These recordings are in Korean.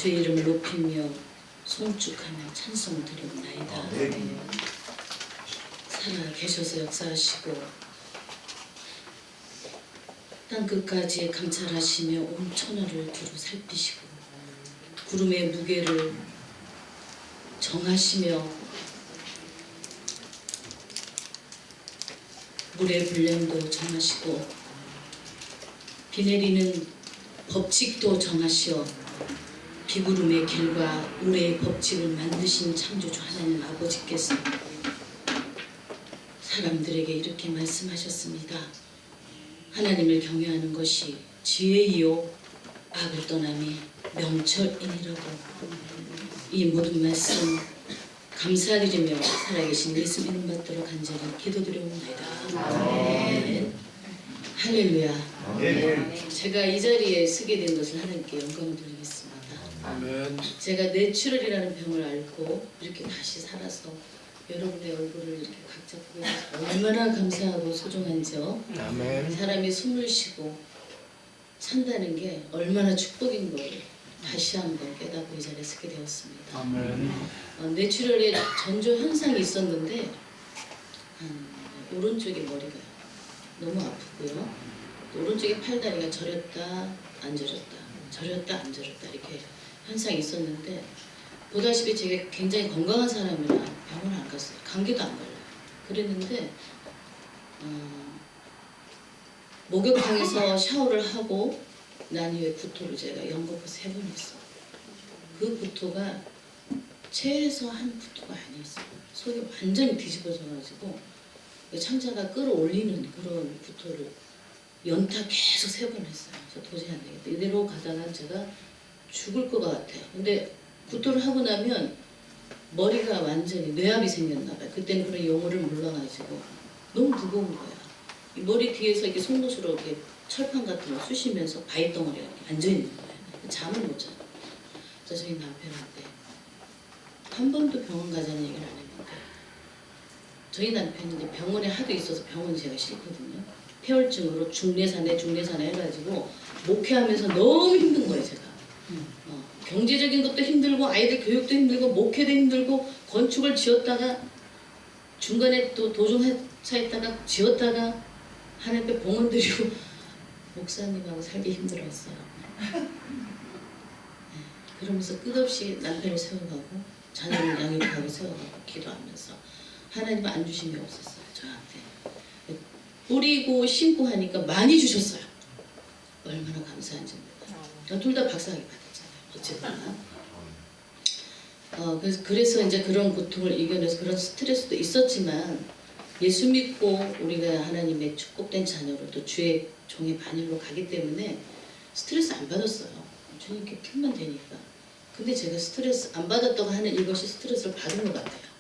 주의 이름을 높이며 송축하며 찬송 드리옵나이다. 네. 살아 계셔서 역사하시고 땅 끝까지 감찰하시며 온 천하를 두루 살피시고 구름의 무게를 정하시며 물의 분량도 정하시고 비 내리는 법칙도 정하시어 비구름의 길과 우레의 법칙을 만드신 창조주 하나님 아버지께서 사람들에게 이렇게 말씀하셨습니다. 하나님을 경외하는 것이 지혜이요 악을 떠남이 명철이니라고. 이 모든 말씀 감사드리며 살아계신 예수 이름 받들어 간절히 기도드려옵나이다. 아멘. 할렐루야. 아멘. 제가 이 자리에 서게 된 것을 하나님께 영광을 드리겠습니다. 아멘. 제가 뇌출혈이라는 병을 앓고 이렇게 다시 살아서 여러분의 얼굴을 이렇게 각자 보게 돼서 얼마나 감사하고 소중한지요. 아멘. 사람이 숨을 쉬고 산다는 게 얼마나 축복인 걸 다시 한번 깨닫고 이 자리에 서게 되었습니다. 아멘. 뇌출혈의 전조 현상이 있었는데 오른쪽에 머리가 너무 아프고요. 오른쪽에 팔다리가 저렸다 안 저렸다 저렸다 안 저렸다 이렇게 현상이 있었는데 보다시피 제가 굉장히 건강한 사람이라 병원을 안 갔어요. 감기도 안 걸려요. 그랬는데 목욕탕에서 샤워를 하고 난 이후에 구토를 제가 연거푸 3번 했어요. 그 구토가 최소한 구토가 아니었어요. 속이 완전히 뒤집어져가지고 창자가 끌어올리는 그런 구토를 연타 계속 3번 했어요. 저 도저히 안 되겠다. 이대로 가다가 제가 죽을 것 같아요. 근데 구토를 하고 나면 머리가 완전히 뇌압이 생겼나 봐요. 그때는 그런 용어를 몰라가지고 너무 무거운 거야. 이 머리 뒤에서 이렇게 송곳으로 이렇게 철판 같은 거 쑤시면서 바위덩어리가 앉아있는 거예요. 잠을 못 자요. 그래서 저희 남편한테 한 번도 병원 가자는 얘기를 안 했는데 저희 남편이 이제 병원에 하도 있어서 병원 제가 싫거든요. 폐혈증으로 중내산에 해가지고 목회하면서 너무 힘든 거예요. 제가 경제적인 것도 힘들고 아이들 교육도 힘들고 목회도 힘들고 건축을 지었다가 중간에 또 도중하차 있다가 지었다가 하나님께 봉헌 드리고 목사님하고 살기 힘들었어요. 그러면서 끝없이 남편을 세워가고 자녀를 양육하고 세워가고 기도하면서 하나님은 안 주신 게 없었어요. 저한테 뿌리고 심고 하니까 많이 주셨어요. 얼마나 감사한지 몰라요. 둘 다 박사학위 받았잖아요. 어쨌거나 그래서 이제 그런 고통을 이겨내서 그런 스트레스도 있었지만 예수 믿고 우리가 하나님의 축복된 자녀로 또 주의 종의 반열로 가기 때문에 스트레스 안 받았어요. 주님께 풀면 되니까. 근데 제가 스트레스 안 받았다고 하는 이것이 스트레스를 받은 것 같아요.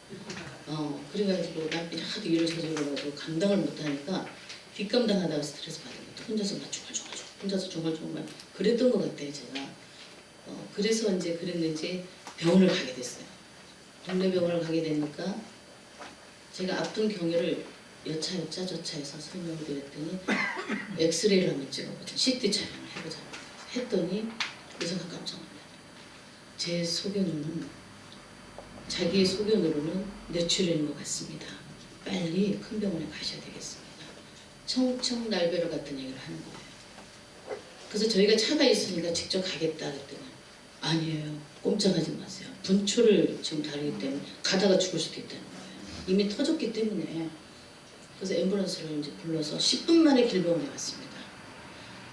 그래가지고 남편이 하도 일을 저질러가지고 감당을 못하니까 뒷감당하다가 스트레스 받은 것도 혼자서 막 혼자서 조글조글 그랬던 것 같아요. 제가. 그래서 이제 그랬는지 병원을 가게 됐어요. 동네 병원을 가게 되니까 제가 아픈 경위를 여차저차해서 설명을 드렸더니 엑스레이를 한번 찍어보자. CT 촬영을 해보자. 했더니 의사가 깜짝 놀라요. 제 소견으로는 자기의 소견으로는 뇌출혈인 것 같습니다. 빨리 큰 병원에 가셔야 되겠습니다. 청청날벼락 같은 얘기를 하는 거예요. 그래서 저희가 차가 있으니까 직접 가겠다 그랬더니 아니에요. 꼼짝하지 마세요. 분초를 지금 다루기 때문에 가다가 죽을 수도 있다는 거예요. 이미 터졌기 때문에. 그래서 앰뷸런스를 이제 불러서 10분 만에 길병원에 갔습니다.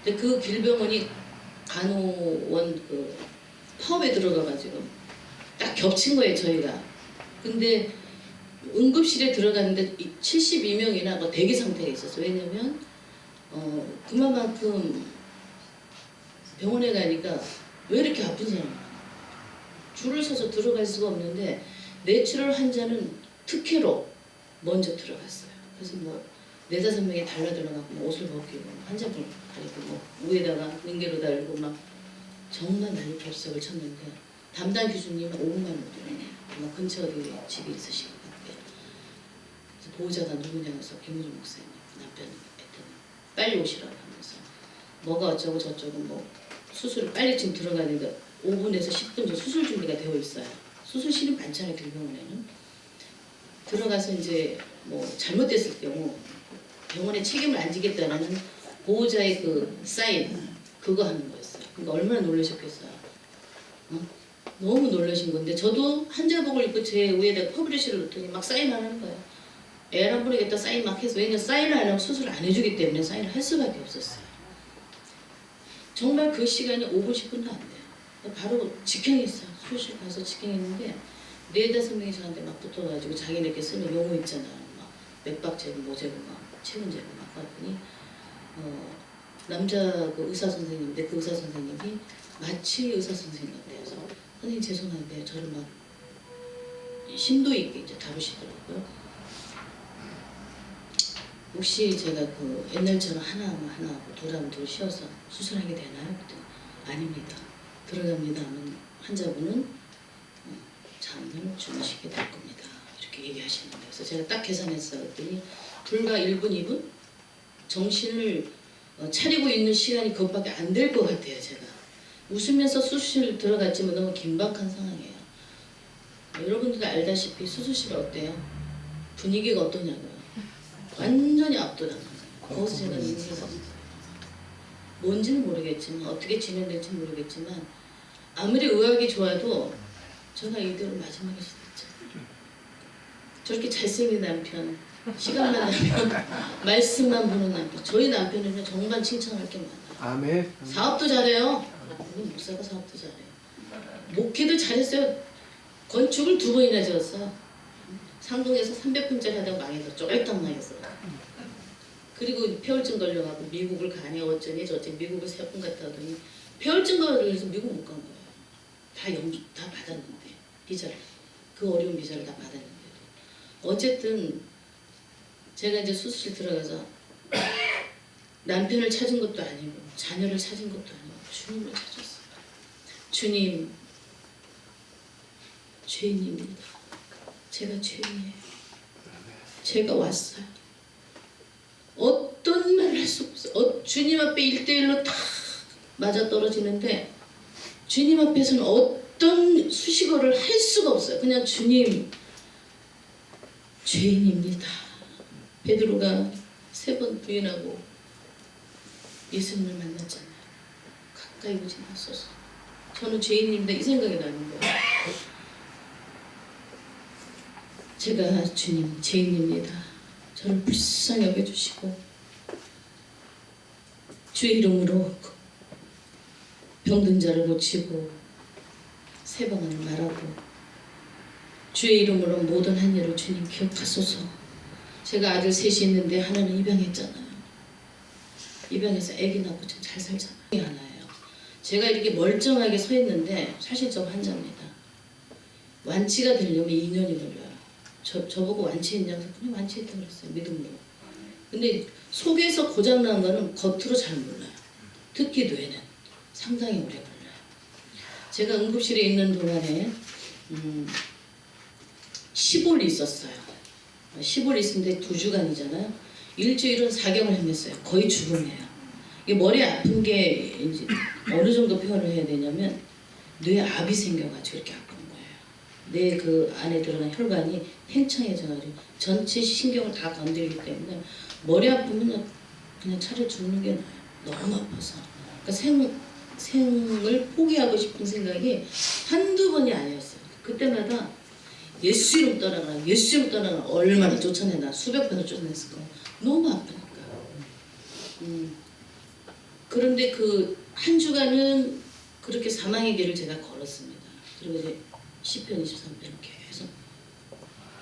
근데 그 길병원이 간호원 그 파업에 들어가가지고 딱 겹친 거예요. 저희가. 근데 응급실에 들어갔는데 72명이나 뭐 대기 상태가 있었어요. 왜냐면 그만큼 병원에 가니까 왜 이렇게 아픈 사람이야? 줄을 서서 들어갈 수가 없는데 뇌출혈 환자는 특혜로 먼저 들어갔어요. 그래서 뭐 4-5명이 달라들어가고 뭐 옷을 벗기고 환자분 가리고 뭐 위에다가 능계로 달고 막 정말 난리 법석을 쳤는데 담당 교수님은 5분만 오더래요. 아마 근처 어디 집이 있으신 것 같아요. 그래서 보호자가 누구냐 해서 김우중 목사님 남편이 빨리 오시라고 하면서 뭐가 어쩌고 저쩌고 뭐 수술을 빨리 지금 들어가야 되는데 5분에서 10분 전 수술 준비가 되어 있어요. 수술실이 많잖아요, 대병원에는. 들어가서 이제 뭐 잘못됐을 경우 병원에 책임을 안 지겠다는 보호자의 그 사인 그거 하는 거였어요. 그러니까 얼마나 놀라셨겠어요. 너무 놀라신 건데 저도 환자복을 입고 제 위에다 퍼브리시를 놓더니 막 사인 안 하는 거예요. 애 안 부르겠다 사인 막 해서 왜냐면 사인을 안 하면 수술을 안 해주기 때문에 사인을 할 수밖에 없었어요. 정말 그 시간이 5분 10분도 안 돼요. 바로 직행했어요. 수술실 가서 직행했는데 4-5명이 저한테 막 붙어가지고 자기네께 쓰는 용어 있잖아요. 막 맥박제고 뭐제고 막 체온제고 막 하더니 남자 그 의사 선생님인데 그 의사 선생님이 마취 의사 선생님 같아요. 그래서 선생님 죄송한데 저를 막 심도 있게 이제 다루시더라고요. 혹시 제가 그 옛날처럼 하나하고 둘하면 둘 쉬어서 수술하게 되나요? 그랬더니 아닙니다. 들어갑니다 하면 환자분은 잠을 주무시게 될 겁니다. 이렇게 얘기하시는 거예요. 그래서 제가 딱 계산했어요. 그랬더니 불과 1분, 2분 정신을 차리고 있는 시간이 그것밖에 안 될 것 같아요. 제가 웃으면서 수술실 들어갔지만 너무 긴박한 상황이에요. 여러분들도 알다시피 수술실 어때요? 분위기가 어떠냐고요. 완전히 압도당한 거예요. 거기서 제가 눈물을 흘렸어요. 뭔지는 모르겠지만 어떻게 진행될지 모르겠지만 아무리 의학이 좋아도 제가 이대로 마지막에 진짜 저렇게 잘생긴 남편 시간만 나면 말씀만 보는 남편 저희 남편은 정말 칭찬할 게 많아요. 아멘. 사업도 잘해요. 목사가 사업도 잘해요. 목회도 잘했어요. 건축을 2번이나 지었어요. 상동에서 300평짜리 하다가 망해서 쫄딱 망했어요. 그리고 폐혈증 걸려가고 미국을 가니 어쩌니 저쩌니 미국을 3번 갔다 오더니 폐혈증 걸려서 미국 못 간 거예요. 다 받았는데 비자를 그 어려운 비자를 다 받았는데도 어쨌든 제가 이제 수술실 들어가서 남편을 찾은 것도 아니고 자녀를 찾은 것도 아니고 주님을 찾았어요. 주님 죄인입니다. 제가 죄인이에요. 제가 왔어요. 어떤 말을 할 수 없어요. 주님 앞에 1대1로 다 맞아떨어지는데 주님 앞에서는 어떤 수식어를 할 수가 없어요. 그냥 주님 죄인입니다. 베드로가 3번 부인하고 예수님을 만났잖아요. 가까이 오지 마소서. 저는 죄인입니다. 이 생각이 나는 거예요. 제가 주님 죄인입니다. 저를 불쌍히 여겨주시고 주의 이름으로 병든 자를 고치고 세방을 말하고 주의 이름으로 모든 한 일을 주님 기억하소서. 제가 아들 3이 있는데 하나는 입양했잖아요. 입양해서 아기 낳고 좀 잘 살잖아요. 하나예요. 제가 이렇게 멀쩡하게 서 있는데 사실 저 환자입니다. 완치가 되려면 2년이 걸려요. 저보고 완치했냐고 그냥 완치했다고 그랬어요. 믿음으로. 근데 속에서 고장난 거는 겉으로 잘 몰라요. 특히 뇌는 상당히 오래 걸려요. 제가 응급실에 있는 동안에 10올 있었어요. 10올 있었는데 2주간이잖아요. 일주일은 사경을 헤맸어요. 거의 죽음이에요. 이게 머리 아픈 게 이제 어느 정도 표현을 해야 되냐면 뇌압이 생겨가지고 이렇게 아픈 거예요. 뇌 그 안에 들어간 혈관이 팽창해져가지고 전체 신경을 다 건드리기 때문에 머리 아프면 그냥 차라리 죽는 게 나아요. 너무 아파서. 그러니까 생을 포기하고 싶은 생각이 한두 번이 아니었어요. 그때마다 예수 이름 떠나가라, 예수 이름 떠나가라. 얼마나 쫓아내나 수백 번을 쫓아냈을 거예요. 너무 아프니까. 그런데 그 한 주간은 그렇게 사망의 길을 제가 걸었습니다. 그리고 이제 시편 23편을 계속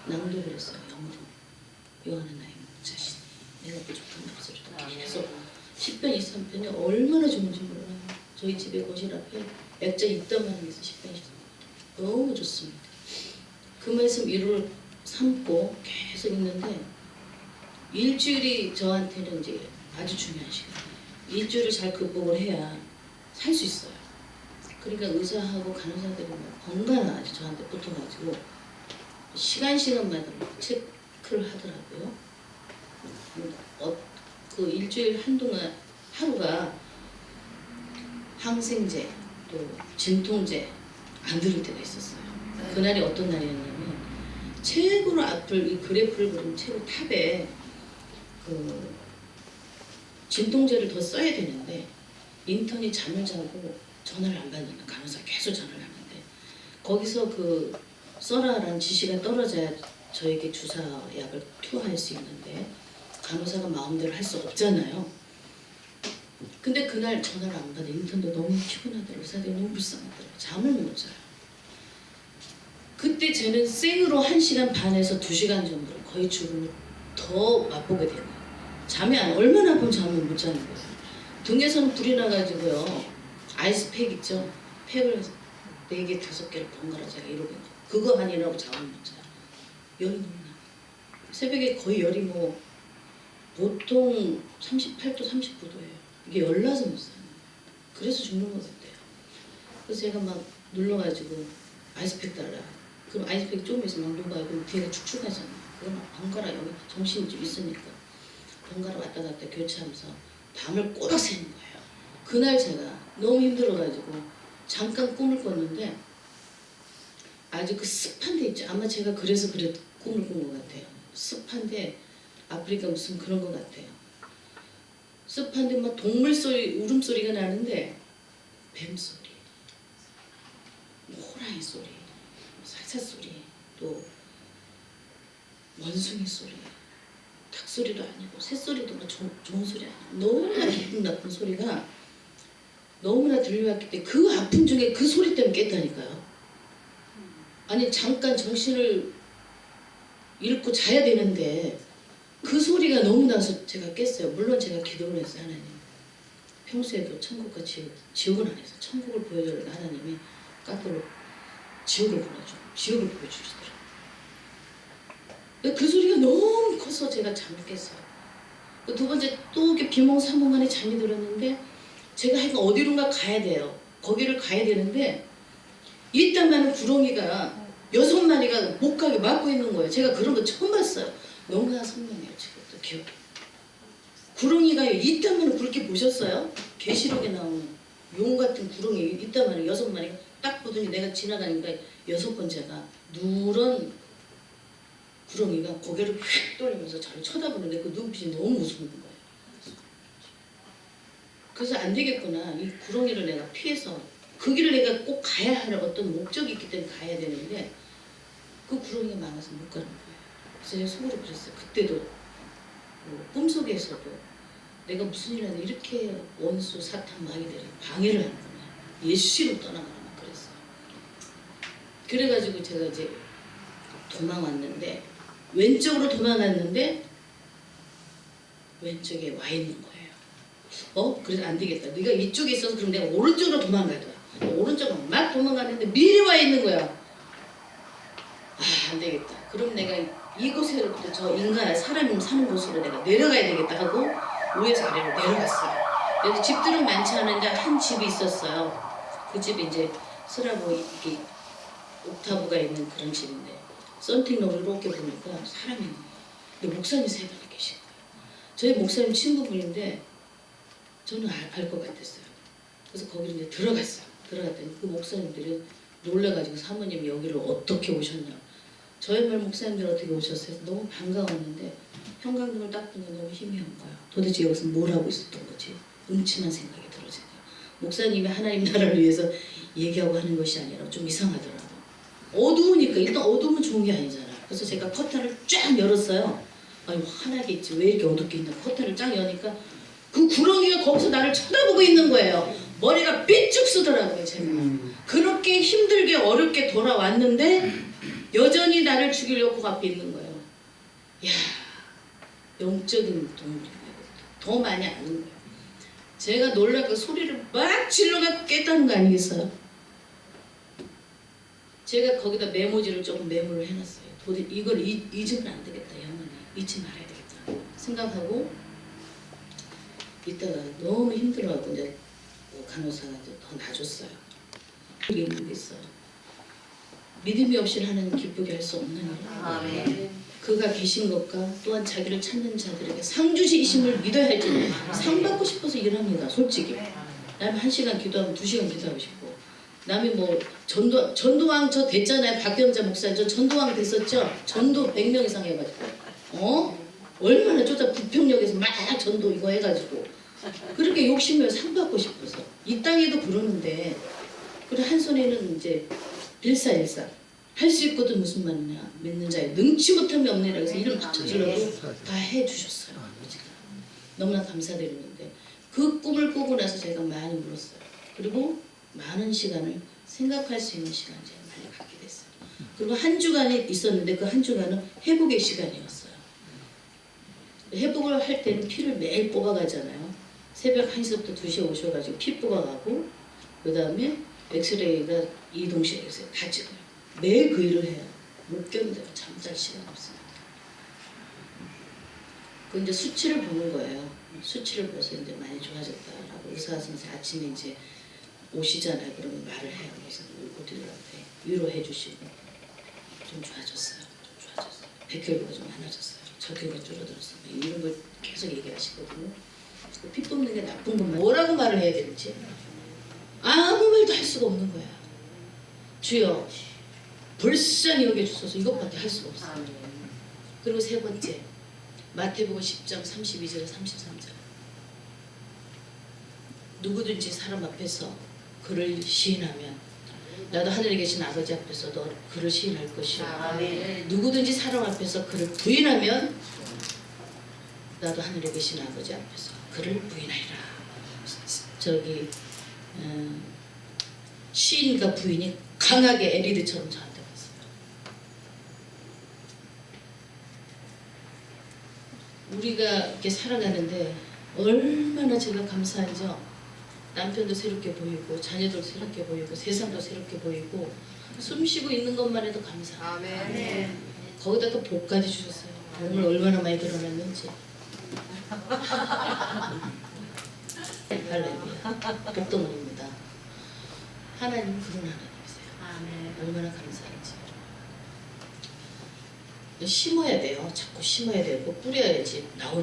낭독을 했어요. 영어로. 요한은 나의 자신, 내가 부족한 목소리도 계속 시편 23편이 얼마나 좋은지 몰라요. 저희 집에 거실 앞에 액자 입담하는 게 있어요. 시편 23편. 너무 좋습니다. 그 말씀 위로를 삼고 계속 있는데 일주일이 저한테는 이제 아주 중요한 시간이에요. 일주일을 잘 극복을 해야 살 수 있어요. 그러니까 의사하고 간호사들이 번갈아가지고 저한테 붙어가지고 시간마다 체크를 하더라고요. 그 일주일 한동안 하루가 항생제, 또 진통제 안 들을 때가 있었어요. 그날이 어떤 날이었냐면 최고로 아플 이 그래프를 그리면 최고 탑에 그 진통제를 더 써야 되는데 인턴이 잠을 자고 전화를 안 받는 거예요. 간호사 계속 전화를 하는데 거기서 그 써라라는 지시가 떨어져야 저에게 주사약을 투하할 수 있는데 간호사가 마음대로 할 수 없잖아요. 근데 그날 전화를 안 받아. 인턴도 너무 피곤하더라고요. 의사들이 너무 불쌍하더라고요. 잠을 못 자요. 그때 쟤는 생으로 1시간 반에서 2시간 정도 거의 죽음을 더 맛보게 된 거예요. 잠이 얼마나 아프면 잠을 못 자는 거예요. 등에서는 불이 나가지고요. 아이스팩 있죠? 팩을 4개, 5개를 번갈아 제가 이러고 있는 거예요. 그거 아니라고 잠을 못 자요. 열이 너무 나. 새벽에 거의 열이 뭐 보통 38도, 39도예요. 이게 열나서 못 사는 거예요. 그래서 죽는 것 같아요. 그래서 제가 막 눌러가지고 아이스팩 달라. 그럼 아이스팩 좀 있으면 막 녹아요. 그럼 뒤가 축축하잖아요. 그거 막 번갈아 여기 정신이 좀 있으니까 번갈아 왔다 갔다 교체하면서 밤을 꼬박 새는 거예요. 그날 제가 너무 힘들어가지고 잠깐 꿈을 꿨는데 아주 그 습한 데 있죠. 아마 제가 그래서 꿈을 꾼 것 같아요. 습한데 아프리카 무슨 그런 것 같아요. 습한데 막 동물 소리, 울음소리가 나는데 뱀소리, 호랑이 소리, 사자 소리, 또 원숭이 소리, 닭 소리도 아니고 새 소리도 막 좋은 소리 아니고 너무나 기분 나쁜 소리가 너무나 들려왔기 때문에 그 아픔 중에 그 소리 때문에 깼다니까요. 아니 잠깐 정신을 잃고 자야 되는데 그 소리가 너무 나서 제가 깼어요. 물론 제가 기도를 했어요. 하나님 평소에도 천국과 지옥은 안 해서 천국을 보여주려고 하나님이 까꾸로 지옥을 지옥을 보여주시더라고요. 그 소리가 너무 커서 제가 잠을 깼어요. 두 번째 또 이렇게 비몽사몽간에 잠이 들었는데 제가 하여간 어디론가 가야 돼요. 거기를 가야 되는데 이따만한 구렁이가 6마리가 못 가게 막고 있는 거예요. 제가 그런 거 처음 봤어요. 너무나 선명해요. 지금도 기억이. 구렁이가 이따만한 그렇게 보셨어요? 계시록에 나오는 용 같은 구렁이 이따만한 6마리가 딱 보더니 내가 지나가니까 6번째가 누런 구렁이가 고개를 휙 돌리면서 저를 쳐다보는데 그 눈빛이 너무 무서운 거예요. 그래서 안 되겠구나. 이 구렁이를 내가 피해서 그 길을 내가 꼭 가야 할 어떤 목적이 있기 때문에 가야 되는데 그 구렁이가 많아서 못 가는 거예요. 그래서 제가 속으로 그랬어요. 그때도 꿈속에서도 내가 무슨 일 하는데 이렇게 원수, 사탄, 마귀들이 방해를 하는 거냐. 예수로 떠나가라 막 그랬어요. 그래가지고 제가 이제 도망왔는데 왼쪽으로 도망갔는데 왼쪽에 와 있는 거예요. 그래서 안 되겠다. 네가 이쪽에 있어서 그럼 내가 오른쪽으로 도망가더라. 오른쪽으로 막 도망갔는데 미리 와 있는 거야. 안 되겠다. 그럼 내가 이곳에로부터 저 인간, 사람이 사는 곳으로 내가 내려가야 되겠다 하고 위에서 아래로 내려갔어요. 그래서 집들은 많지 않은데 한 집이 있었어요. 그 집이 이제 서라고 이렇게 옥타브가 있는 그런 집인데 썬팅로를 이렇게 보니까 사람이 있는 거예요. 근데 목사님 3분이 계신 거예요. 저희 목사님 친구분인데 저는 알 것 같았어요. 그래서 거기를 이제 들어갔어요. 들어갔더니 그 목사님들이 놀래가지고 사모님이 여기를 어떻게 오셨냐. 저희 말 목사님들 어떻게 오셨어요? 너무 반가웠는데 형광등을 딱 보니 너무 힘이 온 거예요. 도대체 여기서 뭘 하고 있었던 거지? 음침한 생각이 들어진 거예요. 목사님이 하나님 나라를 위해서 얘기하고 하는 것이 아니라 좀 이상하더라고요. 어두우니까 일단 어두우면 좋은 게 아니잖아요. 그래서 제가 커튼을 쫙 열었어요. 아니 화나겠지 왜 이렇게 어둡게 있나. 커튼을 쫙 여니까 그 구렁이가 거기서 나를 쳐다보고 있는 거예요. 머리가 삐쭉 쓰더라고요. 제가 그렇게 힘들게 어렵게 돌아왔는데 여전히 나를 죽이려고 그 앞에 있는 거예요. 이야, 영적인 동물인 거예요. 더 많이 아는 거예요. 제가 놀라고 소리를 막 질러갖고 깼다는 거 아니겠어요? 제가 거기다 메모지를 조금 메모를 해놨어요. 도대체 이걸 잊으면 안 되겠다. 영원히 잊지 말아야 되겠다 생각하고 이따가 너무 힘들어하고 이제 간호사가 이제 더 놔줬어요. 그게 있는 게 있어요. 믿음이 없이 하는 기쁘게 할 수 없는 일. 그가 계신 것과 또한 자기를 찾는 자들에게 상 주시심을 믿어야 할지 상 받고 싶어서 일합니다. 솔직히. 나는 1시간 기도하면 2시간 기도하고 싶고 남이 뭐 전도왕 저 됐잖아요. 박경자 목사님 저 전도왕 됐었죠. 전도 100명 이상 해가지고 얼마나 쫓아 부평역에서 막 전도 이거 해가지고 그렇게 욕심을 상 받고 싶어서 이 땅에도 그러는데 그래 한 손에는 이제 일사일사 할 수 있거든 무슨 말이냐 믿는 자에 능치 못함이 없느니라 그래서 이름 저질러도 다 해주셨어요. 아버지가 너무나 감사드리는데 그 꿈을 꾸고 나서 제가 많이 울었어요. 그리고 많은 시간을 생각할 수 있는 시간을 제가 많이 갖게 됐어요. 그리고 한 주간이 있었는데 그 한 주간은 회복의 시간이었어요. 회복을 할 때는 피를 매일 뽑아가잖아요. 새벽 1시부터 2시에 오셔가지고 피 뽑아가고 그 다음에 엑스레이가 이동실에서 다 찍어요. 매일 그 일을 해요. 못 견뎌요. 잠잘 시간 없습니다. 그 이제 수치를 보는 거예요. 수치를 보서 이제 많이 좋아졌다라고 의사 선생 아침에 이제 오시잖아요. 그러면 말을 해요. 그래서 우리들한테 위로해 주시고 좀 좋아졌어요. 좀 좋아졌어요. 백혈구가 좀 많아졌어요. 적혈구가 줄어들었어요. 이런 걸 계속 얘기하시거든요. 피 뽑는 게 나쁜 건 뭐라고 말을 해야 될지 아무 말도 할 수가 없는 거야. 주여 불쌍히 여겨주소서 이것밖에 할 수가 없어요. 그리고 세 번째 마태복음 10장 32절 33절 누구든지 사람 앞에서 그를 시인하면 나도 하늘에 계신 아버지 앞에서 너 그를 시인할 것이요 누구든지 사람 앞에서 그를 부인하면 나도 하늘에 계신 아버지 앞에서 그를 부인하리라. 저기 시인과 부인이 강하게 에리드처럼 저한테 왔어요. 우리가 이렇게 살아가는데 얼마나 제가 감사하죠. 남편도 새롭게 보이고 자녀도 새롭게 보이고 세상도 새롭게 보이고 숨쉬고 있는 것만 해도 감사합니다. 아멘. 거기다 또 복까지 주셨어요. 몸을 얼마나 많이 드러냈는지. 할렐루야. 복덩어리입니다. 하나님 그런 하나님이세요. 아멘. 얼마나 감사한지. 심어야 돼요. 자꾸 심어야 되고 뿌려야지 나오는